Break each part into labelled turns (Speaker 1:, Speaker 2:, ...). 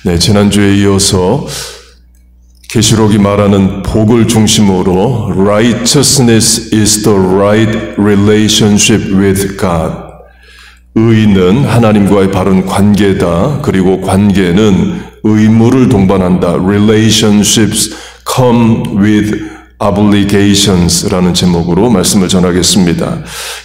Speaker 1: 네, 지난주에 이어서 계시록이 말하는 복을 중심으로 Righteousness is the right relationship with God. 의는 하나님과의 바른 관계다. 그리고 관계는 의무를 동반한다. Relationships come with obligations라는 제목으로 말씀을 전하겠습니다.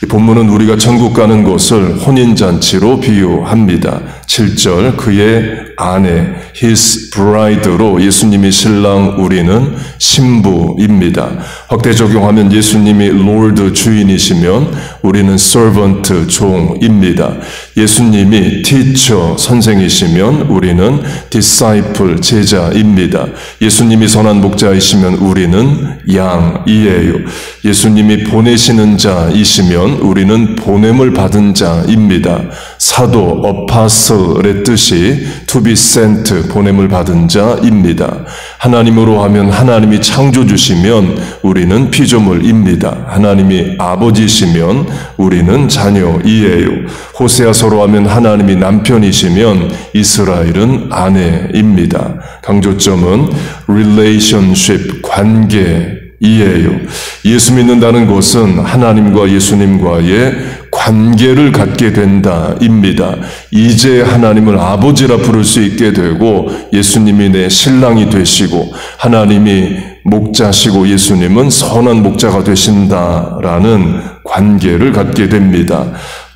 Speaker 1: 이 본문은 우리가 천국 가는 곳을 혼인잔치로 비유합니다. 7절 그의 아내 his bride로 예수님이 신랑 우리는 신부입니다. 확대 적용하면 예수님이 Lord 주인이시면 우리는 servant 종입니다. 예수님이 teacher 선생이시면 우리는 disciple 제자입니다. 예수님이 선한 목자이시면 우리는 양이에요. 예수님이 보내시는 자이시면 우리는 보냄을 받은 자입니다. 사도 apostle의 뜻이 to be sent 보냄을 받은 자입니다. 하나님으로 하면 하나님이 창조주시면 우리는 피조물입니다. 하나님이 아버지시면 우리는 자녀이에요. 호세아서로 하면 하나님이 남편이시면 이스라엘은 아내입니다. 강조점은 relationship 관계이에요. 예수 믿는다는 것은 하나님과 예수님과의 관계를 갖게 된다입니다. 이제 하나님을 아버지라 부를 수 있게 되고 예수님이 내 신랑이 되시고 하나님이 목자시고 예수님은 선한 목자가 되신다라는 관계를 갖게 됩니다.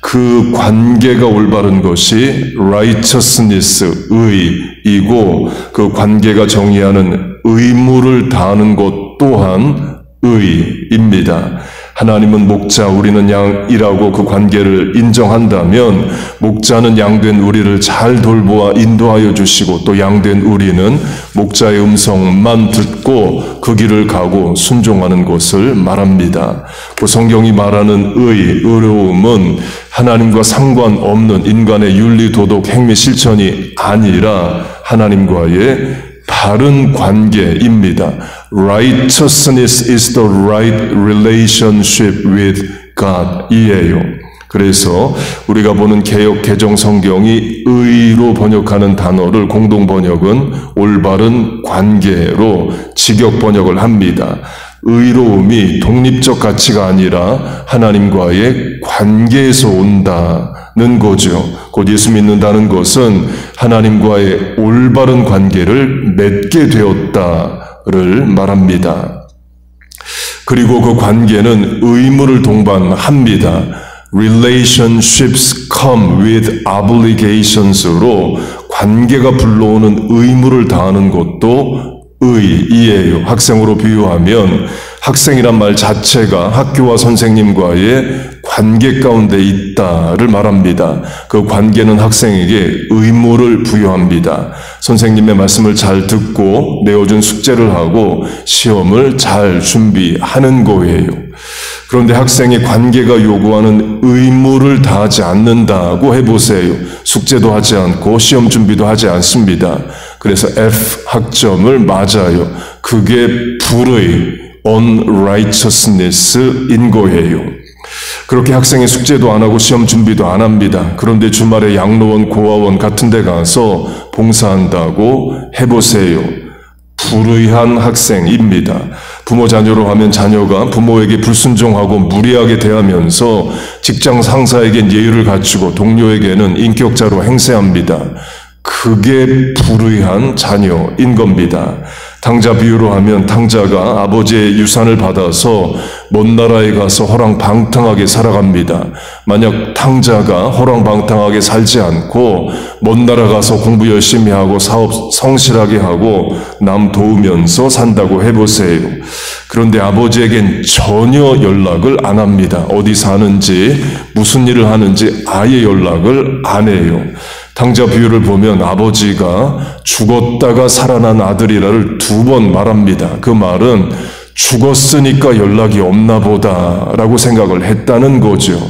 Speaker 1: 그 관계가 올바른 것이 righteousness, 의이고 그 관계가 정의하는 의무를 다하는 것 또한 의입니다. 하나님은 목자, 우리는 양이라고 그 관계를 인정한다면 목자는 양된 우리를 잘 돌보아 인도하여 주시고 또 양된 우리는 목자의 음성만 듣고 그 길을 가고 순종하는 것을 말합니다. 그 성경이 말하는 의로움은 하나님과 상관없는 인간의 윤리, 도덕, 행위, 실천이 아니라 하나님과의 바른 관계입니다. Righteousness is the right relationship with God 이에요. 그래서 우리가 보는 개역 개정 성경이 의로 번역하는 단어를 공동 번역은 올바른 관계로 직역 번역을 합니다. 의로움이 독립적 가치가 아니라 하나님과의 관계에서 온다는 거죠. 곧 예수 믿는다는 것은 하나님과의 올바른 관계를 맺게 되었다를 말합니다. 그리고 그 관계는 의무를 동반합니다. Relationships come with obligations로 관계가 불러오는 의무를 다하는 것도 의이에요. 학생으로 비유하면 학생이란 말 자체가 학교와 선생님과의 관계 가운데 있다를 말합니다. 그 관계는 학생에게 의무를 부여합니다. 선생님의 말씀을 잘 듣고 내어준 숙제를 하고 시험을 잘 준비하는 거예요. 그런데 학생이 관계가 요구하는 의무를 다하지 않는다고 해보세요. 숙제도 하지 않고 시험 준비도 하지 않습니다. 그래서 F 학점을 맞아요. 그게 불의 unrighteousness인 거예요. 그렇게 학생이 숙제도 안 하고 시험 준비도 안 합니다. 그런데 주말에 양로원, 고아원 같은 데 가서 봉사한다고 해보세요. 불의한 학생입니다. 부모 자녀로 하면 자녀가 부모에게 불순종하고 무리하게 대하면서 직장 상사에겐 예의를 갖추고 동료에게는 인격자로 행세합니다. 그게 불의한 자녀인 겁니다. 탕자 비유로 하면 탕자가 아버지의 유산을 받아서 먼 나라에 가서 호랑방탕하게 살아갑니다. 만약 탕자가 호랑방탕하게 살지 않고 먼 나라 가서 공부 열심히 하고 사업 성실하게 하고 남 도우면서 산다고 해보세요. 그런데 아버지에겐 전혀 연락을 안 합니다. 어디 사는지 무슨 일을 하는지 아예 연락을 안 해요. 탕자 비유를 보면 아버지가 죽었다가 살아난 아들이라를 2번 말합니다. 그 말은 죽었으니까 연락이 없나 보다라고 생각을 했다는 거죠.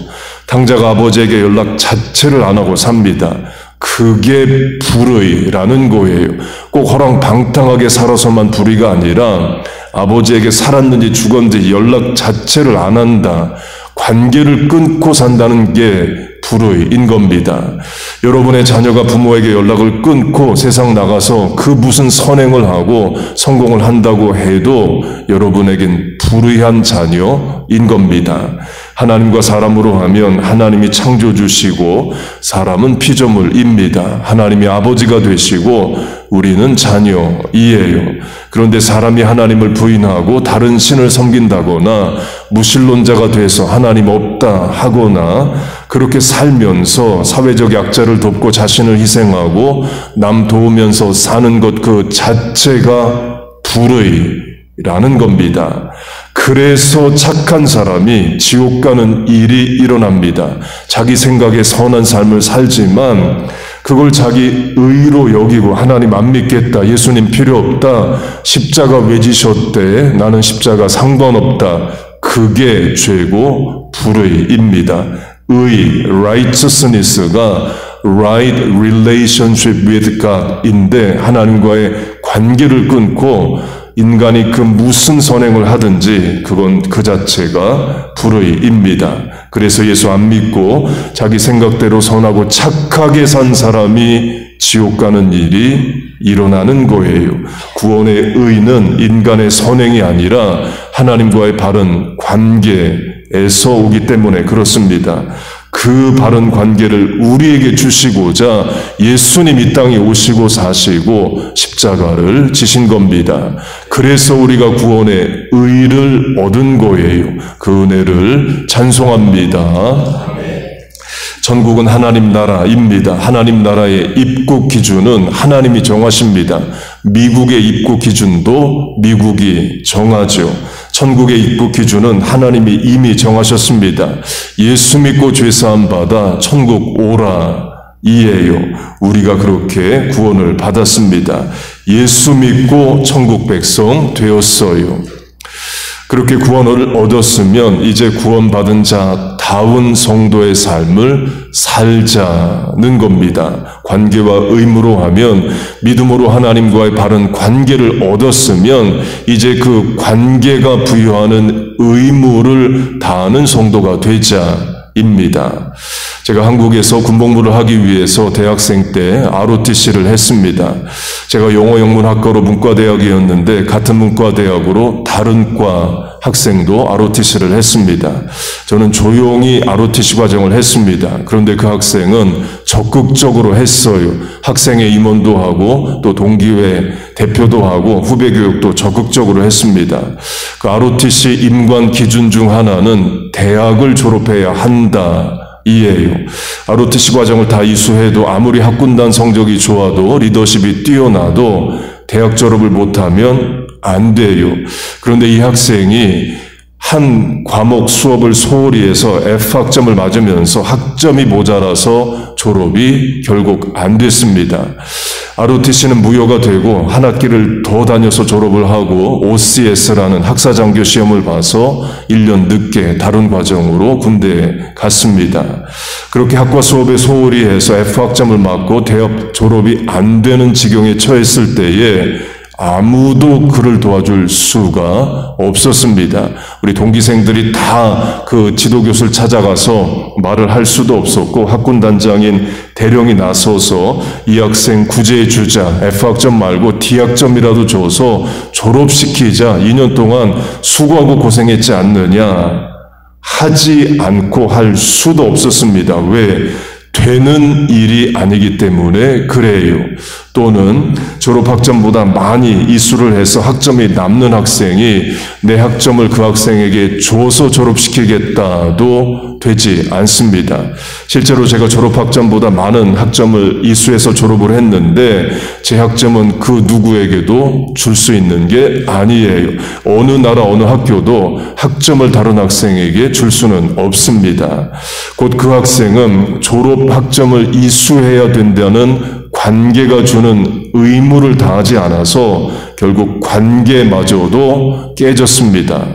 Speaker 1: 탕자가 아버지에게 연락 자체를 안 하고 삽니다. 그게 불의라는 거예요. 꼭 호랑방탕하게 살아서만 불의가 아니라 아버지에게 살았는지 죽었는지 연락 자체를 안 한다. 관계를 끊고 산다는 게 불의인 겁니다. 여러분의 자녀가 부모에게 연락을 끊고 세상 나가서 그 무슨 선행을 하고 성공을 한다고 해도 여러분에겐 불의한 자녀인 겁니다. 하나님과 사람으로 하면 하나님이 창조주시고 사람은 피조물입니다. 하나님이 아버지가 되시고 우리는 자녀이에요. 그런데 사람이 하나님을 부인하고 다른 신을 섬긴다거나 무신론자가 돼서 하나님 없다 하거나 그렇게 살면서 사회적 약자를 돕고 자신을 희생하고 남 도우면서 사는 것 그 자체가 불의라는 겁니다. 그래서 착한 사람이 지옥 가는 일이 일어납니다. 자기 생각에 선한 삶을 살지만 그걸 자기 의로 여기고 하나님 안 믿겠다, 예수님 필요 없다, 십자가 왜 지셨대, 나는 십자가 상관없다. 그게 죄고 불의입니다. 의, righteousness가 right relationship with God인데 하나님과의 관계를 끊고 인간이 그 무슨 선행을 하든지 그건 그 자체가 불의입니다. 그래서 예수 안 믿고 자기 생각대로 선하고 착하게 산 사람이 지옥 가는 일이 일어나는 거예요. 구원의 의는 인간의 선행이 아니라 하나님과의 바른 관계에서 오기 때문에 그렇습니다. 그 바른 관계를 우리에게 주시고자 예수님 이 땅에 오시고 사시고 십자가를 지신 겁니다. 그래서 우리가 구원의 의를 얻은 거예요. 그 은혜를 찬송합니다. 전국은 하나님 나라입니다. 하나님 나라의 입국 기준은 하나님이 정하십니다. 미국의 입국 기준도 미국이 정하죠. 천국의 입국 기준은 하나님이 이미 정하셨습니다. 예수 믿고 죄사함 받아 천국 오라 이에요. 우리가 그렇게 구원을 받았습니다. 예수 믿고 천국 백성 되었어요. 그렇게 구원을 얻었으면 이제 구원받은 자다운 성도의 삶을 살자는 겁니다. 관계와 의무로 하면 믿음으로 하나님과의 바른 관계를 얻었으면 이제 그 관계가 부여하는 의무를 다하는 성도가 되자입니다. 제가 한국에서 군복무를 하기 위해서 대학생 때 ROTC를 했습니다. 제가 영어영문학과로 문과대학이었는데 같은 문과대학으로 다른 과 학생도 ROTC를 했습니다. 저는 조용히 ROTC 과정을 했습니다. 그런데 그 학생은 적극적으로 했어요. 학생회 임원도 하고 또 동기회 대표도 하고 후배 교육도 적극적으로 했습니다. 그 ROTC 임관 기준 중 하나는 대학을 졸업해야 한다. 이에요. ROTC 과정을 다 이수해도 아무리 학군단 성적이 좋아도 리더십이 뛰어나도 대학 졸업을 못하면 안 돼요. 그런데 이 학생이 한 과목 수업을 소홀히 해서 F학점을 맞으면서 학점이 모자라서 졸업이 결국 안 됐습니다. ROTC는 무효가 되고 한 학기를 더 다녀서 졸업을 하고 OCS라는 학사장교 시험을 봐서 1년 늦게 다른 과정으로 군대에 갔습니다. 그렇게 학과 수업에 소홀히 해서 F학점을 맞고 대학 졸업이 안 되는 지경에 처했을 때에 아무도 그를 도와줄 수가 없었습니다. 우리 동기생들이 다 그 지도교수를 찾아가서 말을 할 수도 없었고 학군단장인 대령이 나서서 이 학생 구제해 주자, F학점 말고 D학점이라도 줘서 졸업시키자, 2년 동안 수고하고 고생했지 않느냐 하지 않고 할 수도 없었습니다. 왜? 되는 일이 아니기 때문에 그래요. 또는 졸업학점보다 많이 이수를 해서 학점이 남는 학생이 내 학점을 그 학생에게 줘서 졸업시키겠다도 되지 않습니다. 실제로 제가 졸업학점보다 많은 학점을 이수해서 졸업을 했는데 제 학점은 그 누구에게도 줄 수 있는 게 아니에요. 어느 나라 어느 학교도 학점을 다른 학생에게 줄 수는 없습니다. 곧 그 학생은 졸업학점을 이수해야 된다는 관계가 주는 의무를 다하지 않아서 결국 관계마저도 깨졌습니다.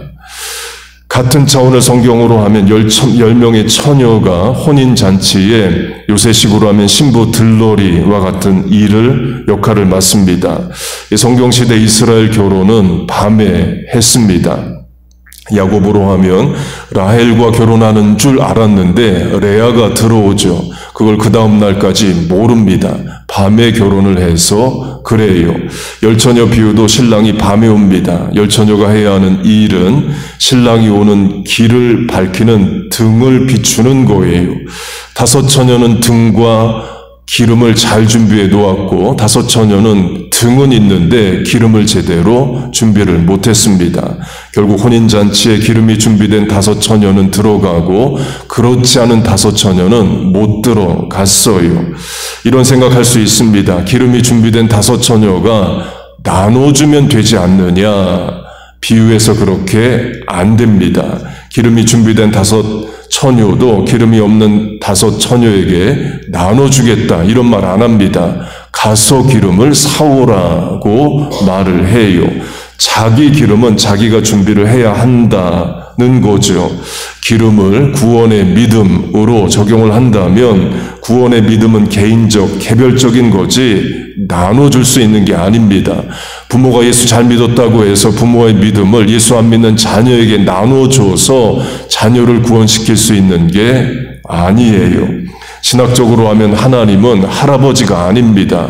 Speaker 1: 같은 차원을 성경으로 하면 10명의 처녀가 혼인잔치에 요새식으로 하면 신부 들러리와 같은 역할을 맡습니다. 성경시대 이스라엘 결혼은 밤에 했습니다. 야곱으로 하면 라헬과 결혼하는 줄 알았는데 레아가 들어오죠. 그걸 그 다음 날까지 모릅니다. 밤에 결혼을 해서 그래요. 열처녀 비유도 신랑이 밤에 옵니다. 열처녀가 해야 하는 일은 신랑이 오는 길을 밝히는 등을 비추는 거예요. 다섯 처녀는 등과 기름을 잘 준비해 놓았고 다섯 처녀는 등은 있는데 기름을 제대로 준비를 못했습니다. 결국 혼인잔치에 기름이 준비된 다섯 처녀는 들어가고 그렇지 않은 다섯 처녀는 못 들어갔어요. 이런 생각할 수 있습니다. 기름이 준비된 다섯 처녀가 나눠주면 되지 않느냐. 비유해서 그렇게 안 됩니다. 기름이 준비된 다섯 처녀도 기름이 없는 다섯 처녀에게 나눠주겠다 이런 말 안 합니다. 가서 기름을 사오라고 말을 해요. 자기 기름은 자기가 준비를 해야 한다는 거죠. 기름을 구원의 믿음으로 적용을 한다면 구원의 믿음은 개인적, 개별적인 거지 나눠줄 수 있는 게 아닙니다. 부모가 예수 잘 믿었다고 해서 부모의 믿음을 예수 안 믿는 자녀에게 나눠줘서 자녀를 구원시킬 수 있는 게 아니에요. 신학적으로 하면 하나님은 할아버지가 아닙니다.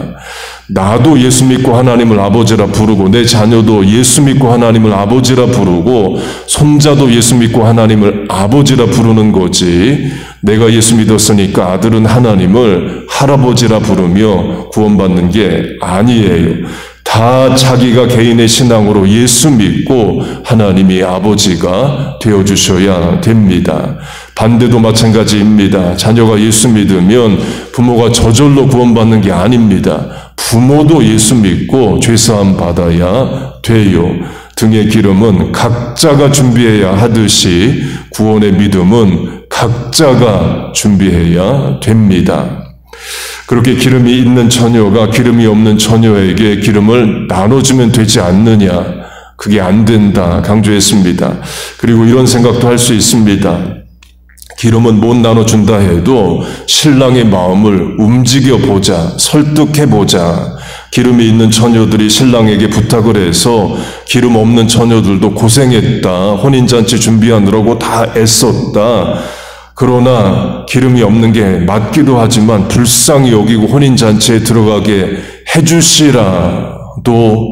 Speaker 1: 나도 예수 믿고 하나님을 아버지라 부르고 내 자녀도 예수 믿고 하나님을 아버지라 부르고 손자도 예수 믿고 하나님을 아버지라 부르는 거지 내가 예수 믿었으니까 아들은 하나님을 할아버지라 부르며 구원받는 게 아니에요. 다 자기가 개인의 신앙으로 예수 믿고 하나님이 아버지가 되어주셔야 됩니다. 반대도 마찬가지입니다. 자녀가 예수 믿으면 부모가 저절로 구원받는 게 아닙니다. 부모도 예수 믿고 죄사함 받아야 돼요. 등의 기름은 각자가 준비해야 하듯이 구원의 믿음은 각자가 준비해야 됩니다. 그렇게 기름이 있는 처녀가 기름이 없는 처녀에게 기름을 나눠주면 되지 않느냐. 그게 안 된다 강조했습니다. 그리고 이런 생각도 할 수 있습니다. 기름은 못 나눠준다 해도 신랑의 마음을 움직여보자, 설득해보자. 기름이 있는 처녀들이 신랑에게 부탁을 해서 기름 없는 처녀들도 고생했다. 혼인잔치 준비하느라고 다 애썼다. 그러나 기름이 없는 게 맞기도 하지만 불쌍히 여기고 혼인잔치에 들어가게 해주시라도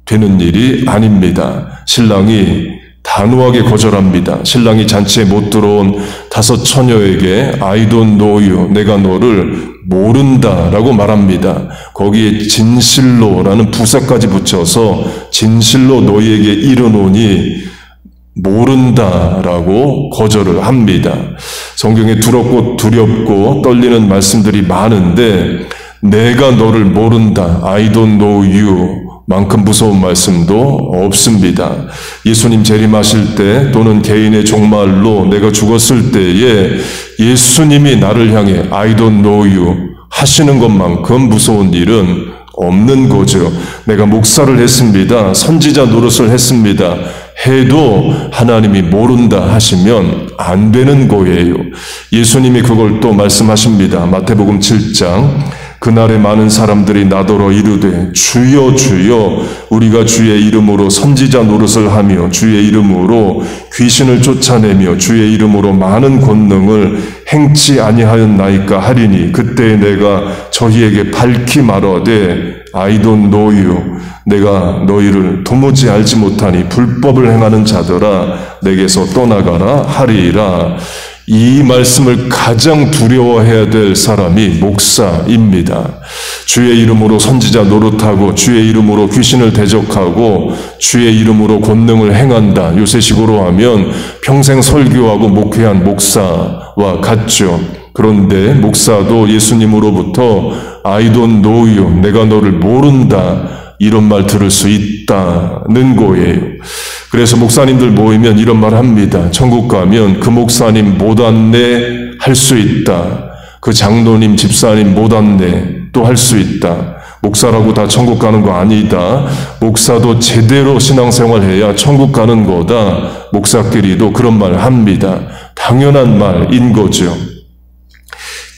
Speaker 1: 되는 일이 아닙니다. 신랑이 단호하게 거절합니다. 신랑이 잔치에 못 들어온 다섯 처녀에게 I don't know you, 내가 너를 모른다라고 말합니다. 거기에 진실로라는 부사까지 붙여서 진실로 너희에게 이르노니 모른다라고 거절을 합니다. 성경에 두렵고 떨리는 말씀들이 많은데 내가 너를 모른다, I don't know you 만큼 무서운 말씀도 없습니다. 예수님 재림하실 때 또는 개인의 종말로 내가 죽었을 때에 예수님이 나를 향해 I don't know you 하시는 것만큼 무서운 일은 없는 거죠. 내가 목사를 했습니다. 선지자 노릇을 했습니다. 해도 하나님이 모른다 하시면 안 되는 거예요. 예수님이 그걸 또 말씀하십니다. 마태복음 7장 그날에 많은 사람들이 나더러 이르되 주여 주여 우리가 주의 이름으로 선지자 노릇을 하며 주의 이름으로 귀신을 쫓아내며 주의 이름으로 많은 권능을 행치 아니하였나이까 하리니 그때 내가 저희에게 밝히 말하되 I don't know you 내가 너희를 도무지 알지 못하니 불법을 행하는 자들아 내게서 떠나가라 하리라. 이 말씀을 가장 두려워해야 될 사람이 목사입니다. 주의 이름으로 선지자 노릇하고 주의 이름으로 귀신을 대적하고 주의 이름으로 권능을 행한다. 요새식으로 하면 평생 설교하고 목회한 목사와 같죠. 그런데 목사도 예수님으로부터 I don't know you, 내가 너를 모른다. 이런 말 들을 수 있다는 거예요. 그래서 목사님들 모이면 이런 말 합니다. 천국 가면 그 목사님 못 왔네 할 수 있다. 그 장로님 집사님 못 왔네 또 할 수 있다. 목사라고 다 천국 가는 거 아니다. 목사도 제대로 신앙생활 해야 천국 가는 거다. 목사끼리도 그런 말 합니다. 당연한 말인 거죠.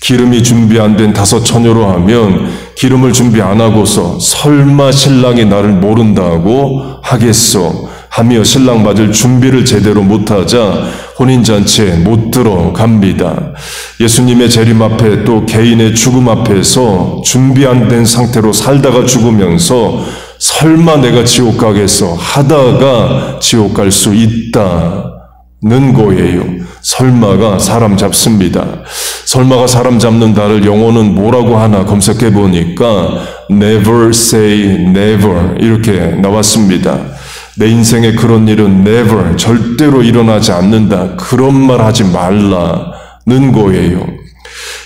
Speaker 1: 기름이 준비 안 된 다섯 처녀로 하면 기름을 준비 안 하고서 설마 신랑이 나를 모른다고 하겠소? 하며 신랑 맞을 준비를 제대로 못하자 혼인잔치에 못 들어갑니다. 예수님의 재림 앞에 또 개인의 죽음 앞에서 준비 안 된 상태로 살다가 죽으면서 설마 내가 지옥 가겠어 하다가 지옥 갈 수 있다는 거예요. 설마가 사람 잡습니다. 설마가 사람 잡는다를 영어는 뭐라고 하나 검색해 보니까 never say never 이렇게 나왔습니다. 내 인생에 그런 일은 never, 절대로 일어나지 않는다. 그런 말 하지 말라는 거예요.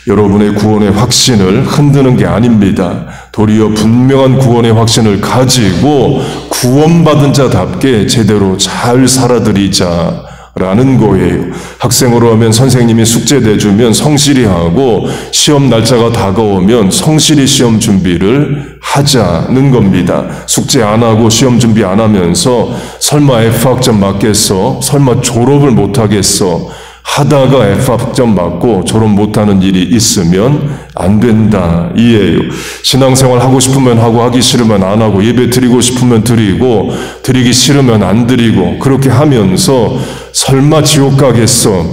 Speaker 1: 여러분의 구원의 확신을 흔드는 게 아닙니다. 도리어 분명한 구원의 확신을 가지고 구원받은 자답게 제대로 잘 살아드리자 라는 거예요. 학생으로 하면 선생님이 숙제 내주면 성실히 하고 시험 날짜가 다가오면 성실히 시험 준비를 하자는 겁니다. 숙제 안 하고 시험 준비 안 하면서 설마 F학점 맞겠어? 설마 졸업을 못하겠어? 하다가 F학점 맞고 졸업 못하는 일이 있으면 안 된다 이에요. 신앙생활 하고 싶으면 하고 하기 싫으면 안 하고 예배 드리고 싶으면 드리고 드리기 싫으면 안 드리고 그렇게 하면서 설마 지옥 가겠어?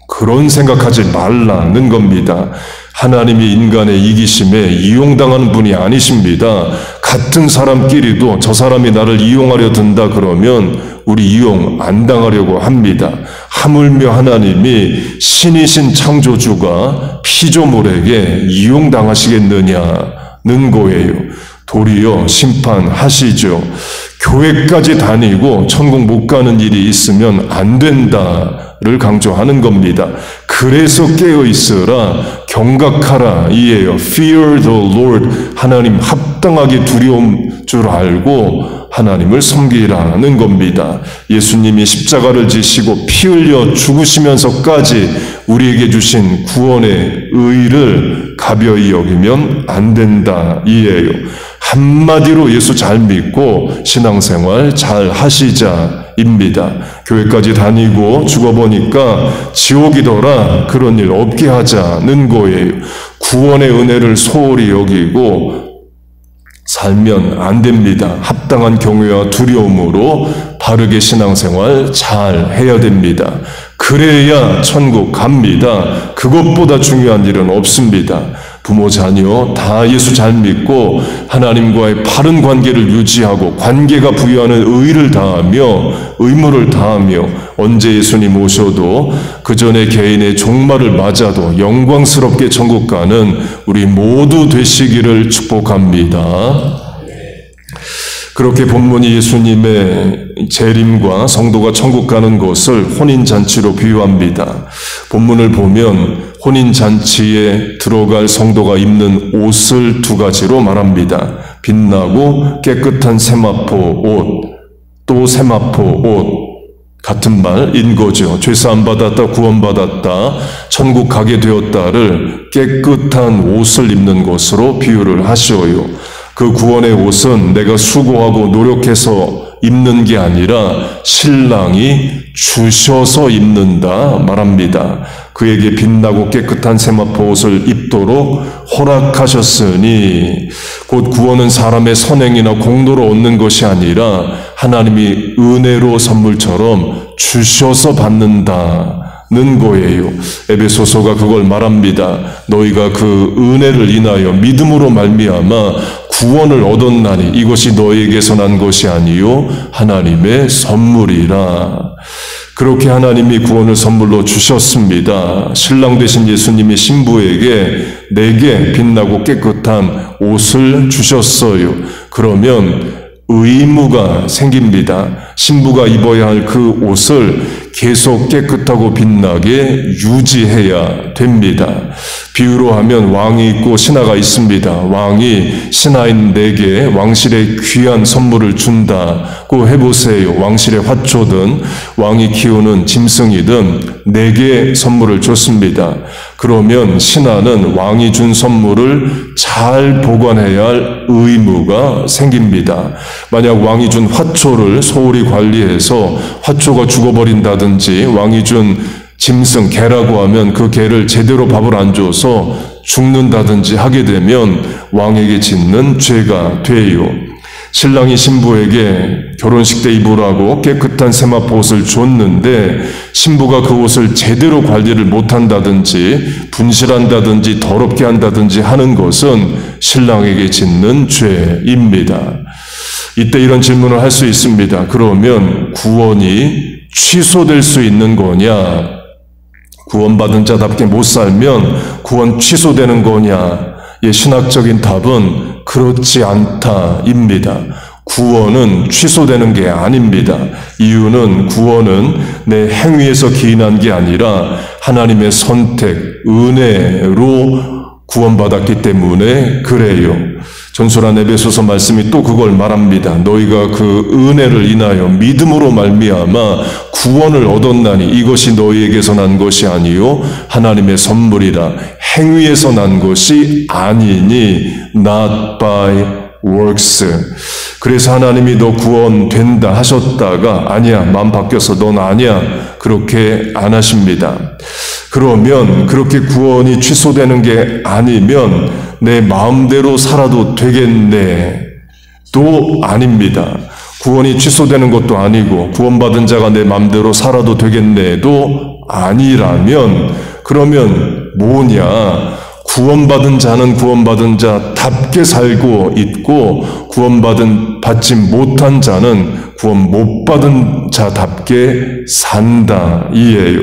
Speaker 1: 그런 생각하지 말라는 겁니다. 하나님이 인간의 이기심에 이용당하는 분이 아니십니다. 같은 사람끼리도 저 사람이 나를 이용하려 든다 그러면 우리 이용 안 당하려고 합니다. 하물며 하나님이 신이신 창조주가 피조물에게 이용당하시겠느냐는 거예요. 도리어 심판하시죠. 교회까지 다니고 천국 못 가는 일이 있으면 안 된다를 강조하는 겁니다. 그래서 깨어있으라 경각하라 이에요. Fear the Lord. 하나님 합당하게 두려움 줄 알고 하나님을 섬기라는 겁니다. 예수님이 십자가를 지시고 피 흘려 죽으시면서까지 우리에게 주신 구원의 의를 가벼이 여기면 안 된다 이에요. 한마디로 예수 잘 믿고 신앙생활 잘 하시자입니다. 교회까지 다니고 죽어보니까 지옥이더라 그런 일 없게 하자는 거예요. 구원의 은혜를 소홀히 여기고 살면 안 됩니다. 합당한 경외와 두려움으로 바르게 신앙생활 잘 해야 됩니다. 그래야 천국 갑니다. 그것보다 중요한 일은 없습니다. 부모, 자녀 다 예수 잘 믿고 하나님과의 바른 관계를 유지하고 관계가 부여하는 의를 다하며 의무를 다하며 언제 예수님 오셔도 그 전에 개인의 종말을 맞아도 영광스럽게 천국 가는 우리 모두 되시기를 축복합니다. 그렇게 본문이 예수님의 재림과 성도가 천국 가는 것을 혼인잔치로 비유합니다. 본문을 보면 혼인잔치에 들어갈 성도가 입는 옷을 두 가지로 말합니다. 빛나고 깨끗한 세마포 옷, 또 세마포 옷. 같은 말인 거죠. 죄사함 받았다, 구원받았다, 천국 가게 되었다를 깨끗한 옷을 입는 것으로 비유를 하셔요. 그 구원의 옷은 내가 수고하고 노력해서 입는 게 아니라 신랑이 주셔서 입는다 말합니다. 그에게 빛나고 깨끗한 세마포 옷을 입도록 허락하셨으니 곧 구원은 사람의 선행이나 공로로 얻는 것이 아니라 하나님이 은혜로 선물처럼 주셔서 받는다는 거예요. 에베소서가 그걸 말합니다. 너희가 그 은혜를 인하여 믿음으로 말미암아 구원을 얻었나니 이것이 너희에게서 난 것이 아니요 하나님의 선물이라. 그렇게 하나님이 구원을 선물로 주셨습니다. 신랑 되신 예수님이 신부에게 내게 빛나고 깨끗한 옷을 주셨어요. 그러면 의무가 생깁니다. 신부가 입어야 할 그 옷을 계속 깨끗하고 빛나게 유지해야 됩니다. 비유로 하면 왕이 있고 신하가 있습니다. 왕이 신하인 내게 왕실의 귀한 선물을 준다고 해보세요. 왕실의 화초든 왕이 키우는 짐승이든 내게 선물을 줬습니다. 그러면 신하는 왕이 준 선물을 잘 보관해야 할 의무가 생깁니다. 만약 왕이 준 화초를 소홀히 관리해서 화초가 죽어버린다든지 왕이 준 짐승 개라고 하면 그 개를 제대로 밥을 안 줘서 죽는다든지 하게 되면 왕에게 짓는 죄가 돼요. 신랑이 신부에게 결혼식 때 입으라고 깨끗한 세마포 옷을 줬는데 신부가 그 옷을 제대로 관리를 못한다든지 분실한다든지 더럽게 한다든지 하는 것은 신랑에게 짓는 죄입니다. 이때 이런 질문을 할 수 있습니다. 그러면 구원이 취소될 수 있는 거냐? 구원받은 자답게 못 살면 구원 취소되는 거냐? 신학적인 답은 그렇지 않다입니다. 구원은 취소되는 게 아닙니다. 이유는 구원은 내 행위에서 기인한 게 아니라 하나님의 선택, 은혜로 구원받았기 때문에 그래요. 전설한 에베소서 말씀이 또 그걸 말합니다. 너희가 그 은혜를 인하여 믿음으로 말미암아 구원을 얻었나니 이것이 너희에게서 난 것이 아니요 하나님의 선물이라. 행위에서 난 것이 아니니 not by works. 그래서 하나님이 너 구원된다 하셨다가 아니야, 마음 바뀌어서 넌 아니야, 그렇게 안 하십니다. 그러면 그렇게 구원이 취소되는 게 아니면 내 마음대로 살아도 되겠네 도 아닙니다. 구원이 취소되는 것도 아니고 구원받은 자가 내 마음대로 살아도 되겠네도 아니라면 그러면 뭐냐? 구원받은 자는 구원받은 자답게 살고 있고 받지 못한 자는 구원 못 받은 자답게 산다 이에요.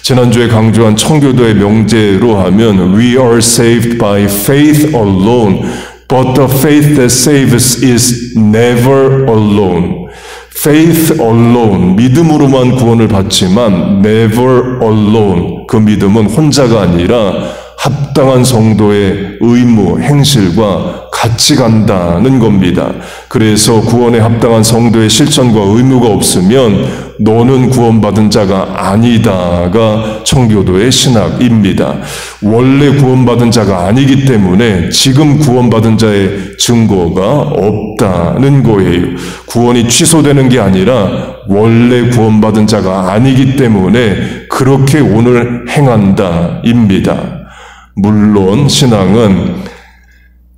Speaker 1: 지난주에 강조한 청교도의 명제로 하면 We are saved by faith alone, but the faith that saves is never alone. Faith alone, 믿음으로만 구원을 받지만 never alone, 그 믿음은 혼자가 아니라 합당한 성도의 의무, 행실과 같이 간다는 겁니다. 그래서 구원에 합당한 성도의 실천과 의무가 없으면 너는 구원받은 자가 아니다가 청교도의 신학입니다. 원래 구원받은 자가 아니기 때문에 지금 구원받은 자의 증거가 없다는 거예요. 구원이 취소되는 게 아니라 원래 구원받은 자가 아니기 때문에 그렇게 오늘 행한다입니다. 물론 신앙은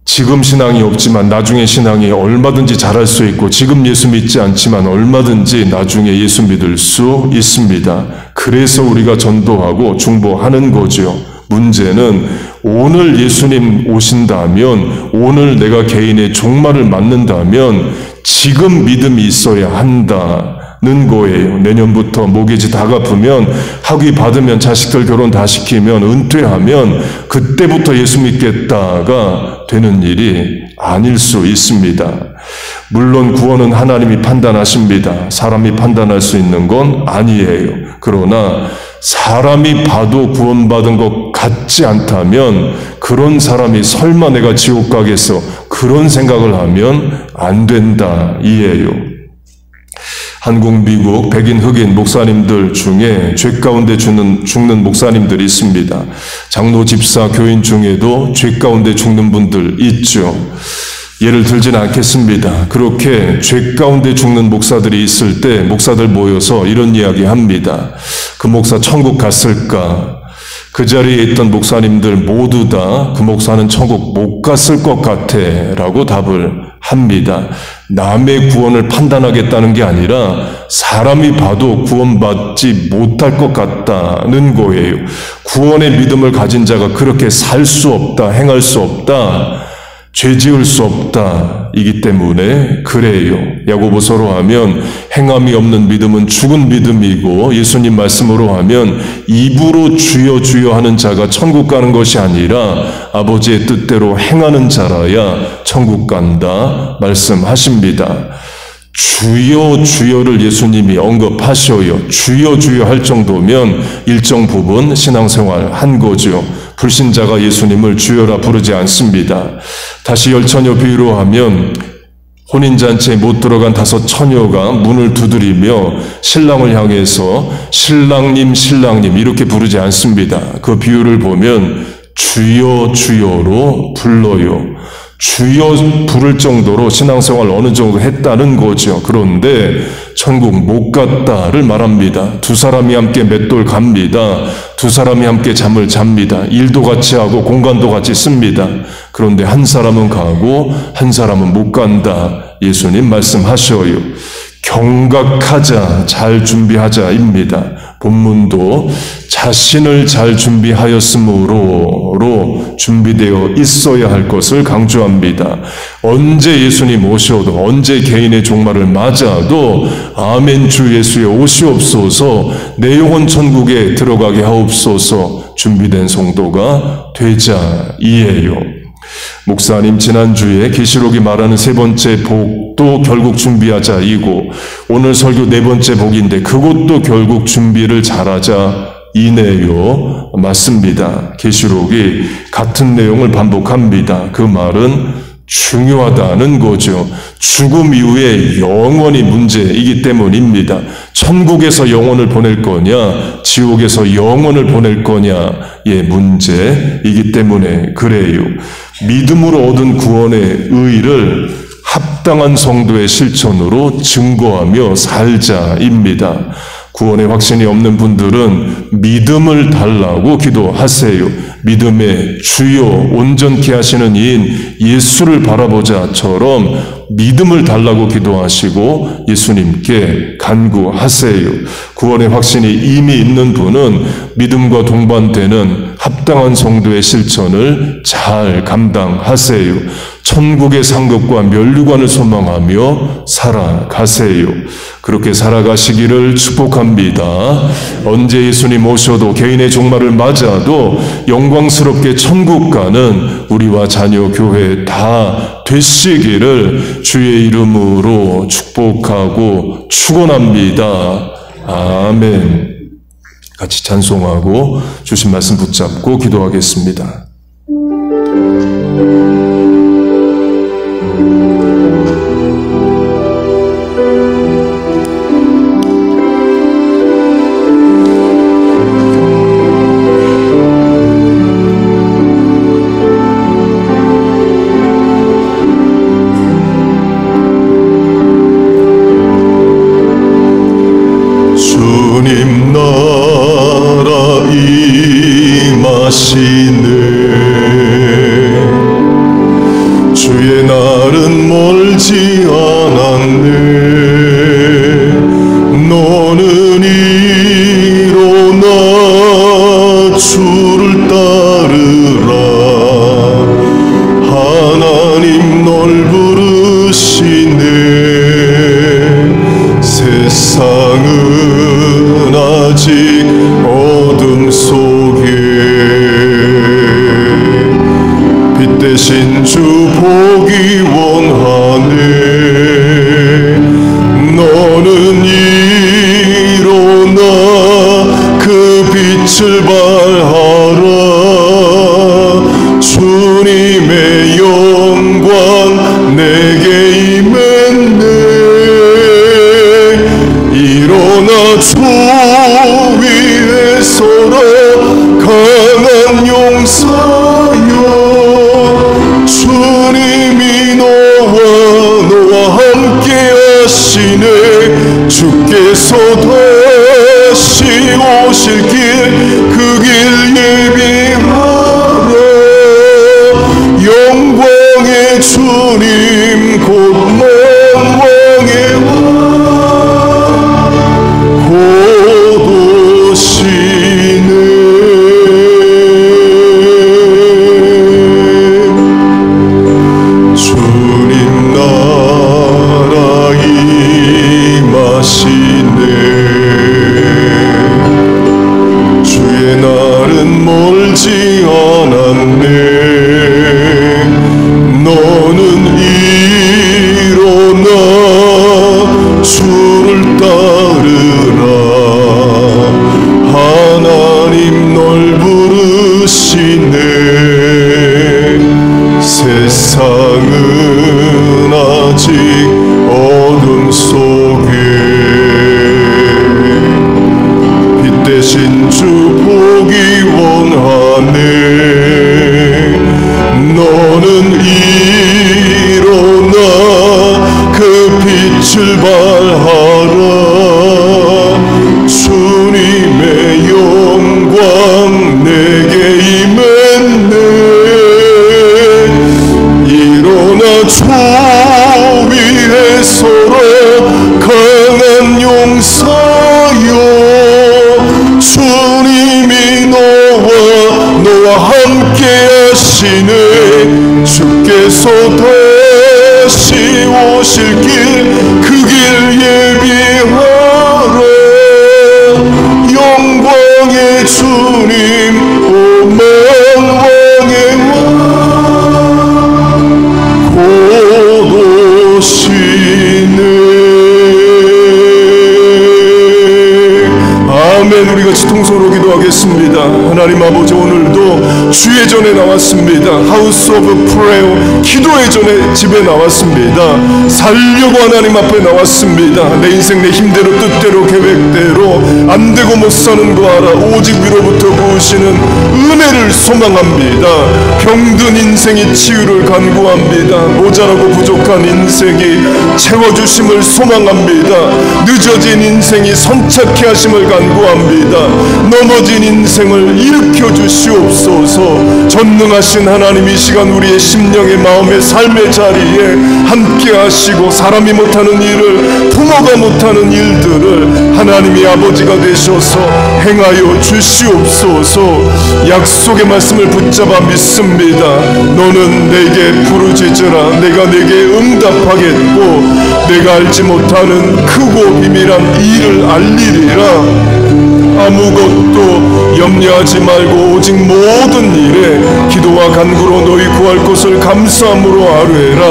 Speaker 1: 지금 신앙이 없지만 나중에 신앙이 얼마든지 잘할 수 있고 지금 예수 믿지 않지만 얼마든지 나중에 예수 믿을 수 있습니다. 그래서 우리가 전도하고 중보하는 거죠. 문제는 오늘 예수님 오신다면, 오늘 내가 개인의 종말을 맞는다면 지금 믿음이 있어야 한다는 거예요. 내년부터 모기지 다 갚으면, 학위 받으면, 자식들 결혼 다 시키면, 은퇴하면 그때부터 예수 믿겠다가 되는 일이 아닐 수 있습니다. 물론 구원은 하나님이 판단하십니다. 사람이 판단할 수 있는 건 아니에요. 그러나 사람이 봐도 구원받은 것 같지 않다면 그런 사람이 설마 내가 지옥 가겠어, 그런 생각을 하면 안 된다 이에요. 한국, 미국, 백인, 흑인 목사님들 중에 죄 가운데 죽는 목사님들이 있습니다. 장로, 집사, 교인 중에도 죄 가운데 죽는 분들 있죠. 예를 들지는 않겠습니다. 그렇게 죄 가운데 죽는 목사들이 있을 때 목사들 모여서 이런 이야기 합니다. 그 목사 천국 갔을까? 그 자리에 있던 목사님들 모두 다 그 목사는 천국 못 갔을 것 같아 라고 답을 합니다. 남의 구원을 판단하겠다는 게 아니라 사람이 봐도 구원받지 못할 것 같다는 거예요. 구원의 믿음을 가진 자가 그렇게 살 수 없다, 행할 수 없다, 죄 지을 수 없다 이기 때문에 그래요. 야고보서로 하면 행함이 없는 믿음은 죽은 믿음이고, 예수님 말씀으로 하면 입으로 주여 주여 하는 자가 천국 가는 것이 아니라 아버지의 뜻대로 행하는 자라야 천국 간다 말씀하십니다. 주여 주여를 예수님이 언급하셔요. 주여 주여 할 정도면 일정 부분 신앙생활 한 거죠. 불신자가 예수님을 주여라 부르지 않습니다. 다시 열처녀 비유로 하면 혼인잔치에 못 들어간 5 처녀가 문을 두드리며 신랑을 향해서 신랑님 신랑님 이렇게 부르지 않습니다. 그 비유를 보면 주여 주여로 불러요. 주여 부를 정도로 신앙생활 어느 정도 했다는 거죠. 그런데 천국 못 갔다를 말합니다. 2 사람이 함께 맷돌 갑니다. 2 사람이 함께 잠을 잡니다. 일도 같이 하고 공간도 같이 씁니다. 그런데 한 사람은 가고 한 사람은 못 간다. 예수님 말씀하셔요. 경각하자, 잘 준비하자입니다. 본문도 자신을 잘 준비하였으므로 준비되어 있어야 할 것을 강조합니다. 언제 예수님 오셔도, 언제 개인의 종말을 맞아도 아멘 주 예수의 오시옵소서, 내 영혼 천국에 들어가게 하옵소서, 준비된 성도가 되자이에요. 목사님, 지난주에 계시록이 말하는 세 번째 복도 결국 준비하자이고, 오늘 설교 네 번째 복인데 그것도 결국 준비를 잘하자 이네요. 맞습니다. 계시록이 같은 내용을 반복합니다. 그 말은 중요하다는 거죠. 죽음 이후에 영원히 문제이기 때문입니다. 천국에서 영혼을 보낼 거냐, 지옥에서 영혼을 보낼 거냐의 문제이기 때문에 그래요. 믿음으로 얻은 구원의 의의를 합당한 성도의 실천으로 증거하며 살자입니다. 구원의 확신이 없는 분들은 믿음을 달라고 기도하세요. 믿음의 주요 온전케 하시는 이인 예수를 바라보자처럼 믿음을 달라고 기도하시고 예수님께 간구하세요. 구원의 확신이 이미 있는 분은 믿음과 동반되는 합당한 성도의 실천을 잘 감당하세요. 천국의 상급과 면류관을 소망하며 살아가세요. 그렇게 살아가시기를 축복합니다. 언제 예수님 오셔도 개인의 종말을 맞아도 영광스럽게 천국 가는 우리와 자녀 교회 다 되시기를 주의 이름으로 축복하고 축원합니다. 아멘. 같이 찬송하고 주신 말씀 붙잡고 기도하겠습니다.
Speaker 2: 주님 나라 임하시네. 주의 날은 멀지 않았네. 너는 일어나 주를 따르라. 하나님 널 부르시네. 세상은 아직 어둠 속에 빛 대신 주 보기 원하네. 너는 일어나 그 빛을 발하라. 주님의 영광 내게 임했네. 일어나 주 위에 서라. 강한 용사여. 주님이 너와 함께 하시네. 주께서 다시 오실 길 그 길 예비하라. 영광의 주님 곧 만왕의 왕 곧 오시네. 주님 나라 임하시네. 주의 날은 멀지 않았네. 너는 일어나 주를 따르라. 하나님 널 부르시네. 세상은 아직 어둠 속에 빛 대신 주 보기 원하네. 너는 일어나 그 빛을 발하라. 주님의 영광 내게 임했네. 일어나 주 위에 서라. 하나님 아버지, 오늘도 주의 전에 나왔습니다. 하우스 오브 프레어, 기도의 전에 집에 나왔습니다. 살려고 하나님 앞에 나왔습니다. 내 인생 내 힘대로 뜻대로 계획대로 안 되고 못 사는 거 알아. 오직 위로부터 부으시는 은혜를 소망합니다. 병든 인생이 치유를 간구합니다. 모자라고 부족한 인생이 채워주심을 소망합니다. 늦어진 인생이 선착해 하심을 간구합니다. 넘어진 인생을 일으켜 주시옵소서. 전능하신 하나님, 이 시간 우리의 심령의 마음의 삶의 자리에 함께 하시고, 사람이 못하는 일을, 부모가 못하는 일들을 하나님이 아버지가 되셔서 행하여 주시옵소서. 약속의 말씀을 붙잡아 믿습니다. 너는 내게 부르짖으라. 내가 내게 응답하겠고, 내가 알지 못하는 크고 비밀한 일을 알리리라. 아무것도 염려하지 말고 오직 모든 일에 기도와 간구로 너희 구할 것을 감사함으로 아뢰라.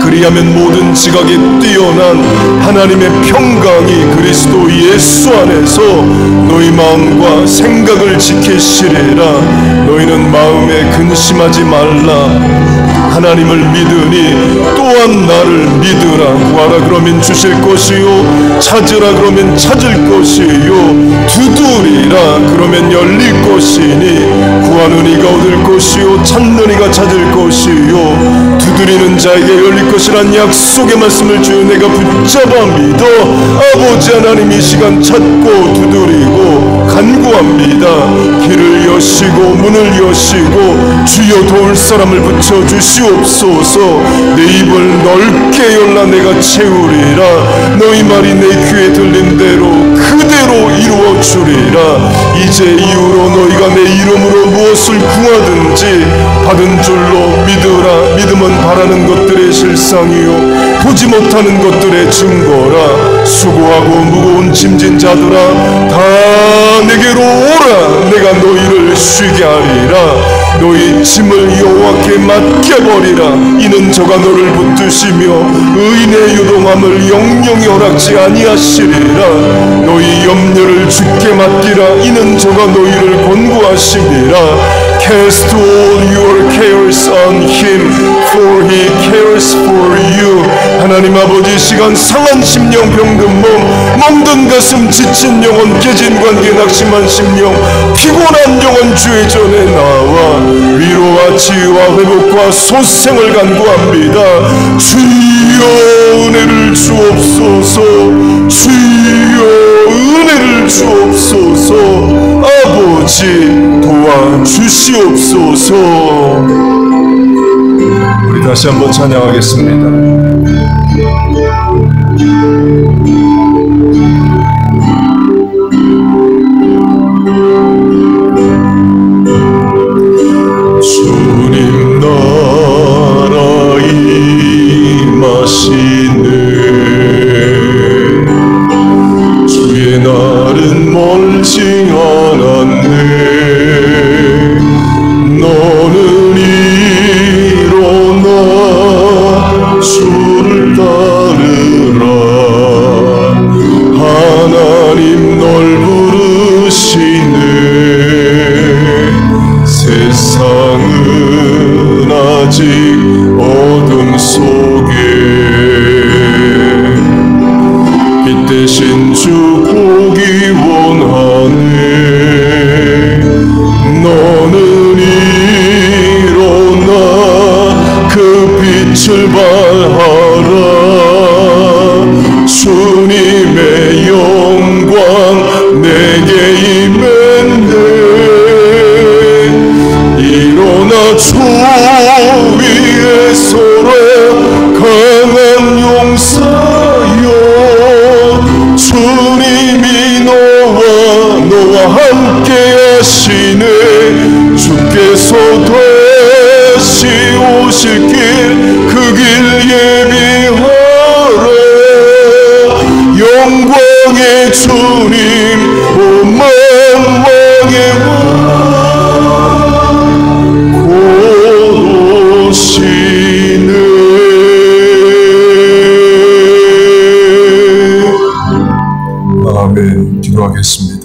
Speaker 2: 그리하면 모든 지각이 뛰어난 하나님의 평강이 그리스도 예수 안에서 너희 마음과 생각을 지키시리라. 너희는 마음에 근심하지 말라. 하나님을 믿으니 또한 나를 믿으라. 구하라 그러면 주실 것이요, 찾으라 그러면 찾을 것이요, 두드리라 그러면 열릴 것이니, 구하는 이가 얻을 것이요, 찾는 이가 찾을 것이요, 두드리는 자에게 열릴 것이란 약속의 말씀을 주여 내가 붙잡아 믿어 아버지 하나님, 이 시간 찾고 두드리고 간구합니다. 길을 여시고 문을 여시고 주여 도울 사람을 붙여주시옵소서. 내 입을 넓게 열라 내가 채우리라. 너희 말이 내 귀에 들린 대로 그대로 이루어주리라. 이제 이후로 너희가 내 이름으로 무엇을 구하든지 받은 줄로 믿으라. 믿음은 바라는 것들의 실상이요 보지 못하는 것들의 증거라. 수고하고 무거운 짐진 자들아 다 내게로 오라. 내가 너희를 쉬게 하리라. 너희 짐을 여호와께 맡겨버리라. 이는 저가 너를 붙드시며 의인의 요동함을 영영히 허락지 아니하시리라. 너희 염려를 주께 맡기라. 이는 저가 너희를 권고하심이라. Cast all your cares on him, for he cares for you. 하나님 아버지, 시간 상한 심령, 병든 몸, 멍든 가슴, 지친 영혼, 깨진 관계, 낙심한 심령, 피곤한 영혼 주의 전에 나와 위로와 치유와 회복과 소생을 간구합니다. 주여 은혜를 주옵소서. 주여 은혜를 주옵소서. 아버지 도와주시옵소서. 우리 다시 한번 찬양하겠습니다. 주님 나라 임하시네. 주의 날은 멀지 않았네. 너는 일어나 주를 따르라. 하나님 널 부르시네. 세상은 아직 어둠 속에 빛 대신 주 보기 원하네. 너는 일어나 그 빛을 발하라. 주님의 영광 내게 임했네. 일어나 주 위에 서라. 강한 용사여. 주님이 너와 함께 하시네. 주께서 다시 오실 길 그 길 예비하라. 영광의 주님 오 만왕의 왕 곧 오시네. 아멘. 기도하겠습니다.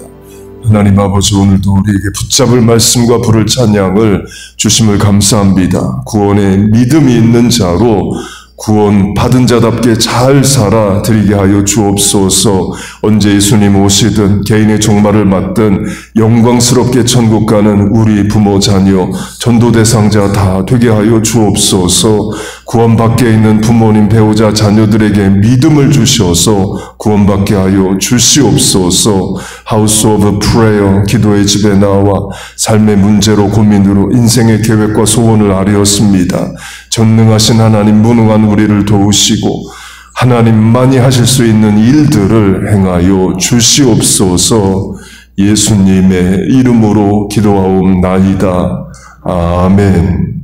Speaker 1: 하나님 아버지, 오늘도 우리에게 붙잡을 말씀과 부를 찬양을 주심을 감사합니다. 구원에 믿음이 있는 자로 구원 받은 자답게 잘 살아 드리게 하여 주옵소서. 언제 예수님 오시든 개인의 종말을 맞든 영광스럽게 천국 가는 우리 부모 자녀 전도 대상자 다 되게 하여 주옵소서. 구원 밖에 있는 부모님 배우자 자녀들에게 믿음을 주셔서 구원받게 하여 주시옵소서. 하우스 오브 프레이어 기도의 집에 나와 삶의 문제로 고민으로 인생의 계획과 소원을 아뢰었습니다. 전능하신 하나님, 무능한 우리를 도우시고 하나님만이 하실 수 있는 일들을 행하여 주시옵소서. 예수님의 이름으로 기도하옵나이다. 아멘.